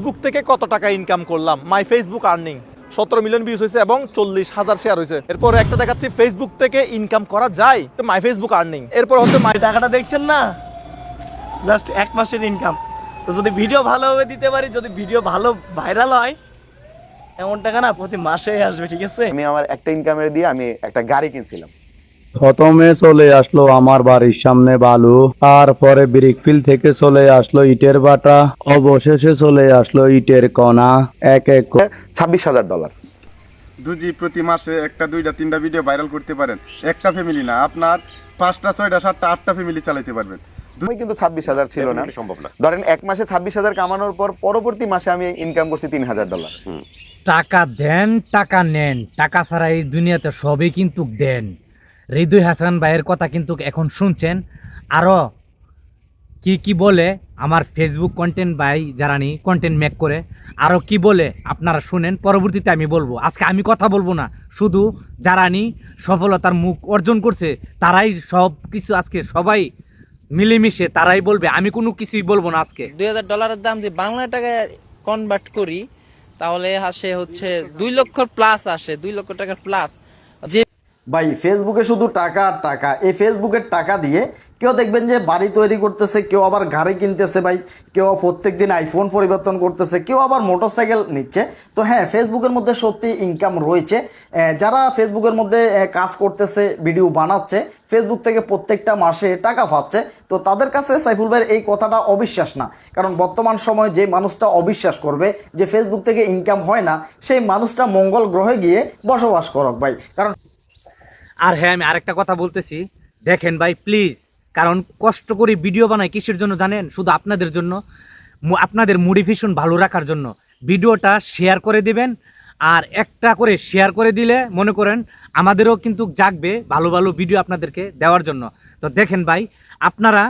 Facebook থেকে কত টাকা ইনকাম করলাম, my Facebook earning 17 million views হয়েছে এবং 40,000 শেয়ার হয়েছে। এরপর একটা দেখাচ্ছি ফেসবুক থেকে ইনকাম করা যায়, তো মাই ফেসবুক আর্নিং। এরপর হচ্ছে মাই টাকাটা দেখছেন না, জাস্ট 1 মাসের ইনকাম। তো যদি ভিডিও ভালোভাবে দিতে পারি, যদি ভিডিও ভালো ভাইরাল হয়, এমন টাকা না প্রতি মাসে আসবে। ঠিক আছে, আমি আমার একটা ইনকামের দিয়ে আমি একটা গাড়ি কিনছিলাম। প্রথমে চলে আসলো আমার বাড়ির সামনে বালু, তারপরে ব্রিকফিল থেকে চলে আসলো ইটের বাটা, অবশেষে চলে আসলো ইটের কণা। এক এক $26,000। দুজি প্রতি মাসে একটা, দুইটা, তিনটা ভিডিও ভাইরাল করতে পারেন। একটা ফ্যামিলি না, আপনার 5টা, 6টা, 7টা, 8টা ফ্যামিলি চালাতে পারবেন। তুমি কিন্তু 26,000 ছিল না, সম্ভব না। ধরেন এক মাসে 26,000 কামানোর পর পরবর্তী মাসে আমি ইনকাম করছি $3,000। টাকা দেন, টাকা নেন, টাকা ছাড়া এই দুনিয়াতে সবই কিন্তু দেন। হৃদয় হাসান ভাইয়ের কথা কিন্তু এখন শুনছেন। আরও কি কি বলে আমার ফেসবুক কন্টেন্ট ভাই যারা নি কন্টেন্ট মেক করে, আরও কি বলে আপনারা শুনেন, পরবর্তীতে আমি বলবো। আজকে আমি কথা বলবো না, শুধু যারা নি সফলতার মুখ অর্জন করছে তারাই সব কিছু, আজকে সবাই মিলেমিশে তারাই বলবে, আমি কোনো কিছুই বলবো না। আজকে $2,000 দাম যদি বাংলা টাকায় কনভার্ট করি তাহলে আসে হচ্ছে 2 লক্ষ প্লাস, আসে 2 লক্ষ টাকার প্লাস। যে ভাই ফেসবুকে শুধু টাকা আর টাকা, এই ফেসবুকের টাকা দিয়ে কেউ দেখবেন যে বাড়ি তৈরি করতেছে, কেউ আবার গাড়ি কিনতেছে ভাই, কেউ প্রত্যেক দিন আইফোন পরিবর্তন করতেছে, কেউ আবার মোটরসাইকেল নিচ্ছে। তো হ্যাঁ, ফেসবুকের মধ্যে সত্যি ইনকাম রয়েছে। যারা ফেসবুকের মধ্যে কাজ করতেছে, ভিডিও বানাচ্ছে, ফেসবুক থেকে প্রত্যেকটা মাসে টাকা পাচ্ছে, তো তাদের কাছে সাইফুল ভাইয়ের এই কথাটা অবিশ্বাস না। কারণ বর্তমান সময়ে যে মানুষটা অবিশ্বাস করবে যে ফেসবুক থেকে ইনকাম হয় না, সেই মানুষটা মঙ্গল গ্রহে গিয়ে বসবাস করক ভাই। কারণ আর হ্যাঁ, আমি আরেকটা কথা বলতেছি, দেখেন ভাই প্লিজ, কারণ কষ্ট করে ভিডিও বানাই কিসের জন্য জানেন? শুধু আপনাদের জন্য, আপনাদের মোটিভেশন ভালো রাখার জন্য। ভিডিওটা শেয়ার করে দিবেন, আর একটা করে শেয়ার করে দিলে মনে করেন আমাদেরও কিন্তু জাগবে ভালো ভালো ভিডিও আপনাদেরকে দেওয়ার জন্য। তো দেখেন ভাই, আপনারা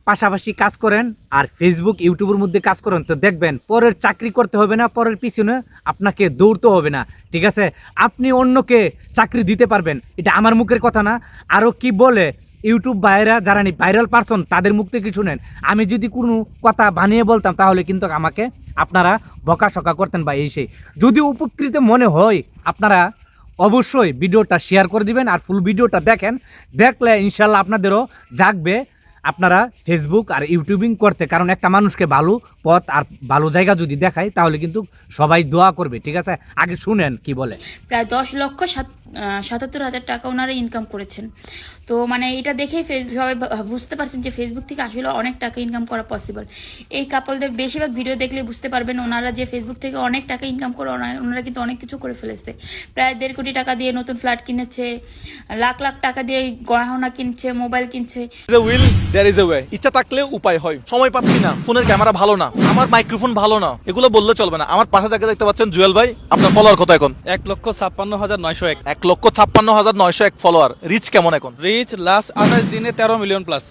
পাশাপাশি কাজ করেন আর ফেসবুক ইউটিউবের মধ্যে কাজ করেন, তো দেখবেন পরের চাকরি করতে হবে না, পরের পিছনে আপনাকে দৌড়তে হবে না। ঠিক আছে, আপনি অন্যকে চাকরি দিতে পারবেন। এটা আমার মুখের কথা না, আরও কি বলে ইউটিউব ভাইরা যারা ভাইরাল পারসন তাদের মুখ থেকে শুনেন। আমি যদি কোনো কথা বানিয়ে বলতাম তাহলে কিন্তু আমাকে আপনারা বকাশকা করতেন বা এই সেই। যদি উপকৃত মনে হয় আপনারা অবশ্যই ভিডিওটা শেয়ার করে দিবেন আর ফুল ভিডিওটা দেখেন, দেখলে ইনশাল্লাহ আপনাদেরও জাগবে আপনারা ফেসবুক আর ইউটিউবিং করতে। কারণ একটা মানুষকে ভালো পথ আর ভালো জায়গা যদি দেখায় তাহলে কিন্তু সবাই দোয়া করবে। ঠিক আছে, আগে শুনেন কি বলে। প্রায় 10,77,000 টাকা ওনারা ইনকাম করেছেন। তো মানে এটা দেখেই সবাই বুঝতে পারছেন যে ফেসবুক থেকে আসলে অনেক টাকা ইনকাম করা পসিবল। এই কাপলদের বেশিরভাগ ভিডিও দেখলে বুঝতে পারবেন ওনারা যে ফেসবুক থেকে অনেক টাকা ইনকাম করে, ওনারা কিন্তু অনেক কিছু করে ফেলেছে। প্রায় 1.5 কোটি টাকা দিয়ে নতুন ফ্ল্যাট কিনেছে, লাখ লাখ টাকা দিয়ে গয়না কিনছে, মোবাইল কিনছে। ইচ্ছা থাকলে উপায় হয়। সময় পাচ্ছি না, ফোনের ক্যামেরা ভালো না, আমার মাইক্রোফোন ভালো না, এগুলো বললে চলবে না। আমার পাশে যাকে দেখতে পাচ্ছেন জুয়েল ভাই, আপনার ফলোয়ার কত এখন? 1,56,901। 1,56,901 ফলোয়ার। রিচ কেমন এখন? রিচ লাস্ট 28 দিনে 13 মিলিয়ন প্লাস।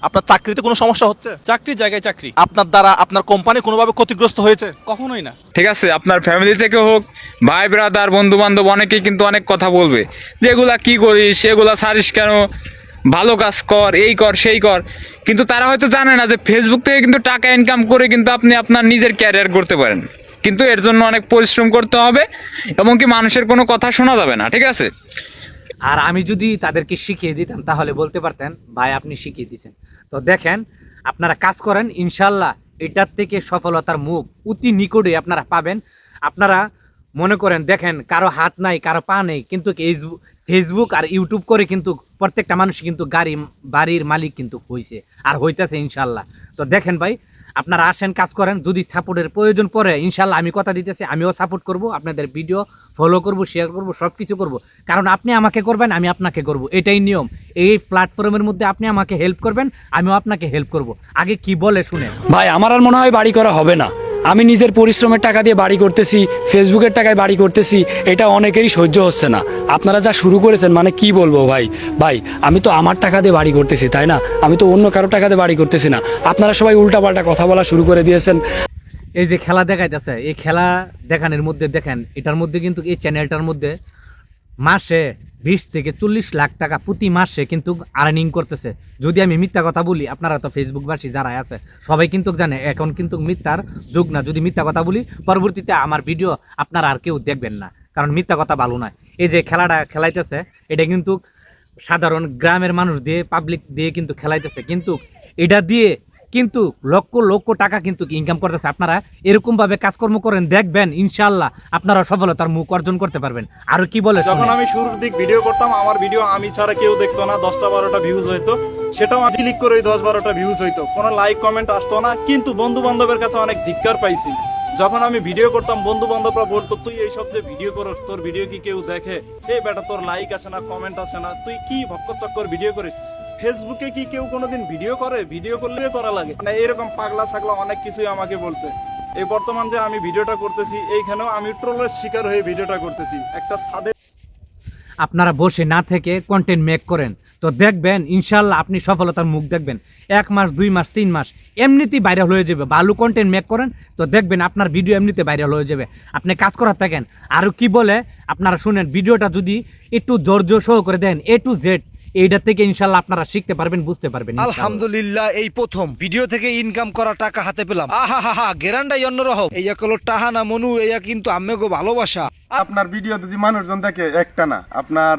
আপনার চাকরিতে কোনো সমস্যা হচ্ছে? চাকরি জায়গায় চাকরি। আপনার দ্বারা আপনার কোম্পানি কোনোভাবে ক্ষতিগ্রস্ত হয়েছে? কখনোই না। ঠিক আছে, আপনার ফ্যামিলি থেকে হোক, ভাই ব্রাদার, বন্ধু বান্ধব, অনেকেই কিন্তু অনেক কথা বলবে যে এগুলা কি করিস, এগুলা ছাড়িস কেন, ভালো কাজ কর, এই কর সেই কর। কিন্তু তারা হয়তো জানে না যে ফেসবুক থেকে কিন্তু টাকা ইনকাম করে কিন্তু আপনি আপনার নিজের ক্যারিয়ার করতে পারেন। কিন্তু এর জন্য অনেক পরিশ্রম করতে হবে এবং কি মানুষের কোনো কথা শোনা যাবে না। ঠিক আছে, আর আমি যদি তাদেরকে শিখিয়ে দিতাম তাহলে বলতে পারতেন ভাই আপনি শিখিয়ে দিয়েছেন। তো দেখেন, আপনারা কাজ করেন, ইনশাল্লাহ এটার থেকে সফলতার মুখ অতি নিকটে আপনারা পাবেন। আপনারা মনে করেন, দেখেন কারো হাত নাই, কারো পা নেই, কিন্তু ফেসবুক আর ইউটিউব করে কিন্তু প্রত্যেকটা মানুষ কিন্তু বাড়ির মালিক কিন্তু হয়েছে আর হইতেছে ইনশাল্লাহ। তো দেখেন ভাই, আপনারা আসেন, কাজ করেন। যদি সাপোর্টের প্রয়োজন পড়ে ইনশাল্লাহ আমি কথা দিতেছি, আমিও সাপোর্ট করব, আপনাদের ভিডিও ফলো করব, শেয়ার করব, সব কিছু করবো। কারণ আপনি আমাকে করবেন, আমি আপনাকে করব, এটাই নিয়ম। এই প্ল্যাটফর্মের মধ্যে আপনি আমাকে হেল্প করবেন, আমিও আপনাকে হেল্প করব। আগে কি বলে শুনে ভাই আমার আর মনে হয় বাড়ি করা হবে না। আমি নিজের পরিশ্রমের টাকা দিয়ে বাড়ি করতেছি, ফেসবুকের টাকায় বাড়ি করতেছি, এটা অনেকেরই সহ্য হচ্ছে না। আপনারা যা শুরু করেছেন মানে কি বলবো ভাই। ভাই আমি তো আমার টাকা দিয়ে বাড়ি করতেছি, তাই না? আমি তো অন্য কারো টাকা দিয়ে বাড়ি করতেছি না। আপনারা সবাই উল্টাপাল্টা কথা বলা শুরু করে দিয়েছেন। এই যে খেলা দেখাইতেছে, এই খেলা দেখানোর মধ্যে দেখেন, এটার মধ্যে কিন্তু এই চ্যানেলটার মধ্যে মাসে 20 থেকে 40 লাখ টাকা প্রতি মাসে কিন্তু আর্নিং করতেছে। যদি আমি মিথ্যা কথা বলি, আপনারা তো ফেসবুকবাসী যারা আছে সবাই কিন্তু জানে এখন কিন্তু মিথ্যার যুগ না। যদি মিথ্যা কথা বলি পরবর্তীতে আমার ভিডিও আপনারা আর কেউ দেখবেন না, কারণ মিথ্যা কথা ভালো নয়। এই যে খেলাটা খেলাইতেছে এটা কিন্তু সাধারণ গ্রামের মানুষ দিয়ে পাবলিক দিয়ে কিন্তু খেলাইতেছে, কিন্তু এটা দিয়ে কিন্তু লক্ষ লক্ষ টাকা কিন্তু ইনকাম করতেছে। আপনারা এরকম ভাবে কাজকর্ম করেন, দেখবেন ইনশাআল্লাহ আপনারা সফলতার মুখ অর্জন করতে পারবেন। আর কি বলে, যখন আমি শুরুর দিক ভিডিও করতাম, আমার ভিডিও আমি ছাড়া কেউ দেখতো না, 10-12টা ভিউজ হইতো, সেটাও আমি ক্লিক করে 10-12টা ভিউজ হইতো, কোনো লাইক কমেন্ট আসতো না, কিন্তু বন্ধু বান্ধবের কাছে অনেক ধিক্কার পাইছি। যখন আমি ভিডিও করতাম বন্ধু বান্ধবরা বলতো, তুই এইসব যে ভিডিও করস, তোর ভিডিও কি কেউ দেখে? এই বেটা তোর লাইক আসে না, কমেন্ট আসে না, তুই কি ভক্কর চক্কর ভিডিও করিস, ফেসবুকে কি কেউ কোনোদিন ভিডিও করে? ভিডিও করলে করা লাগে, মানে এরকম পাগলা ছাগলা অনেক কিছুই আমাকে বলছে। এই বর্তমান যে আমি ভিডিওটা করতেছি, এইখানেও আমি ট্রোলের শিকার হয়ে ভিডিওটা করতেছি। একটা ছাদে আপনারা বসে না থেকে কন্টেন্ট মেক করেন, তো দেখবেন ইনশাল্লাহ আপনি সফলতার মুখ দেখবেন। 1 মাস 2 মাস 3 মাস এমনিতেই ভাইরাল হয়ে যাবে। ভালো কন্টেন্ট মেক করেন তো দেখবেন আপনার ভিডিও এমনিতে ভাইরাল হয়ে যাবে। আপনি কাজ করার থাকেন। আর কি বলে আপনারা শুনেন, ভিডিওটা যদি একটু ধৈর্য সহ করে দেন A to Z, এইটা থেকে ইনশাল্লাহ আপনারা শিখতে পারবেন, বুঝতে পারবেন। আলহামদুলিল্লাহ, এই প্রথম ভিডিও থেকে ইনকাম করা টাকা হাতে পেলাম। আহা হা হা, গেরান্ডাই অন্যরকম। এইয়া কলো টাহা না মনু, এইয়া কিন্তু আম্মেগো ভালোবাসা। আপনার ভিডিও যদি মানুষজন দেখে একটা না, আপনার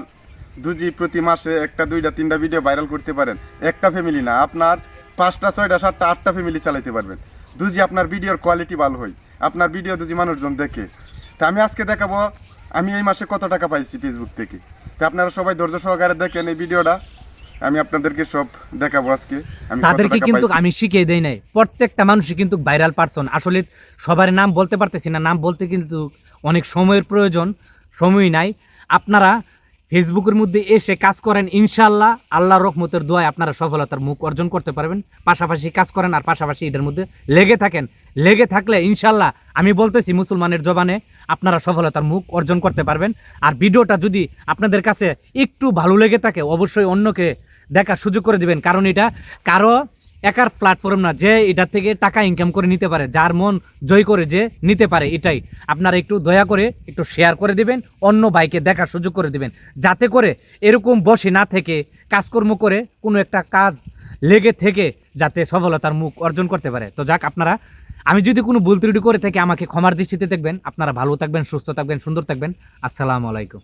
দুজি প্রতি মাসে 1টা 2টা 3টা ভিডিও ভাইরাল করতে পারেন। একটা ফ্যামিলি না, আপনার 5টা 6টা 7টা 8টা ফ্যামিলি চালাতে পারবেন দুজি আপনার ভিডিওর কোয়ালিটি ভালো হয়, আপনার ভিডিও দুজি মানুষজন দেখে। তা আমি আজকে দেখাবো আমি এই মাসে কত টাকা পাইছি ফেসবুক থেকে। তা আপনারা সবাই ধৈর্য সহকারে দেখেন এই ভিডিওটা, আমি আপনাদেরকে সব দেখাবো আজকে। আমি তাদেরকে কিন্তু আমি শিখিয়ে দেই নাই, প্রত্যেকটা মানুষই কিন্তু ভাইরাল পারসন। আসলে সবার নাম বলতে পারতেছি না, নাম বলতে কিন্তু অনেক সময়ের প্রয়োজন, সময় নাই। আপনারা ফেসবুকের মধ্যে এসে কাজ করেন, ইনশাআল্লাহ আল্লাহর রহমতের দোয়ায় আপনারা সফলতার মুখ অর্জন করতে পারবেন। পাশাপাশি কাজ করেন আর পাশাপাশি এটার মধ্যে লেগে থাকেন। লেগে থাকলে ইনশাআল্লাহ আমি বলতেছি মুসলমানের জবানে আপনারা সফলতার মুখ অর্জন করতে পারবেন। আর ভিডিওটা যদি আপনাদের কাছে একটু ভালো লেগে থাকে অবশ্যই অন্যকে দেখার সুযোগ করে দিবেন, কারণ এটা কারো একার প্ল্যাটফর্ম না যে এটা থেকে টাকা ইনকাম করে নিতে পারে, যার মন জয় করে যে নিতে পারে। এটাই আপনারা একটু দয়া করে একটু শেয়ার করে দিবেন, অন্য ভাইকে দেখার সুযোগ করে দিবেন, যাতে করে এরকম বসে না থেকে কাজকর্ম করে কোনো একটা কাজ লেগে থেকে যাতে সফলতার মুখ অর্জন করতে পারে। তো যাক, আপনারা আমি যদি কোনো ভুল ত্রুটি করে থাকি আমাকে ক্ষমার দৃষ্টিতে দেখবেন। আপনারা ভালো থাকবেন, সুস্থ থাকবেন, সুন্দর থাকবেন। আসসালামু আলাইকুম।